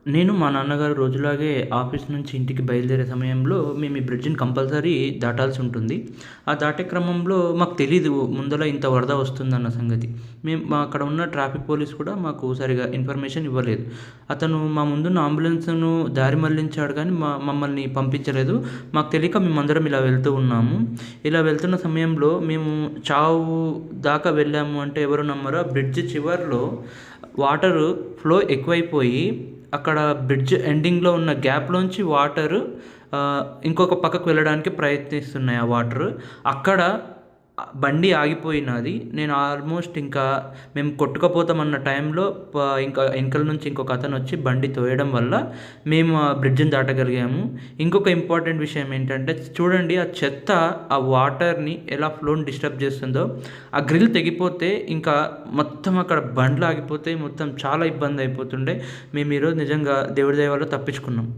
నేను మా నాన్నగారు రోజులాగే ఆఫీస్ నుంచి ఇంటికి బయలుదేరే సమయంలో మేము ఈ బ్రిడ్జిని కంపల్సరీ దాటాల్సి ఉంటుంది. ఆ దాటే క్రమంలో మాకు తెలీదు ముందల ఇంత వరద వస్తుందన్న సంగతి. అక్కడ ఉన్న ట్రాఫిక్ పోలీస్ కూడా మాకు సరిగ్గా ఇన్ఫర్మేషన్ ఇవ్వలేదు. అతను మా ముందున్న అంబులెన్స్‌ను దారి మళ్లించాడు కానీ మమ్మల్ని పంపించలేదు. మాకు తెలియక మేమందరం ఇలా వెళ్తూ ఉన్నాము. ఇలా వెళ్తున్న సమయంలో మేము చావు దాకా వెళ్ళాము అంటే ఎవరు నమ్మరు. ఆ బ్రిడ్జ్ చివర్లో వాటరు ఫ్లో ఎక్కువైపోయి అక్కడ బ్రిడ్జ్ ఎండింగ్‌లో ఉన్న గ్యాప్‌లోంచి వాటరు ఇంకొక పక్కకు వెళ్ళడానికి ప్రయత్నిస్తున్నాయి ఆ వాటరు. అక్కడ బండి ఆగిపోయినాది. నేను ఆల్మోస్ట్ ఇంకా మేము కొట్టుకుపోతామన్న టైంలో ఇంకా వెనకాల నుంచి ఇంకొకతనొచ్చి బండి తోయడం వల్ల మేము ఆ బ్రిడ్జిని దాటగలిగాము. ఇంకొక ఇంపార్టెంట్ విషయం ఏంటంటే చూడండి ఆ చెత్త ఆ వాటర్‌ని ఎలా ఫ్లోని డిస్టర్బ్ చేస్తుందో. ఆ గ్రిల్ తెగిపోతే ఇంకా మొత్తం అక్కడ బండ్లు ఆగిపోతాయి. మొత్తం చాలా ఇబ్బంది అయిపోతుండే. మేము ఈరోజు నిజంగా దేవుడి దయ వల్ల తప్పించుకున్నాం.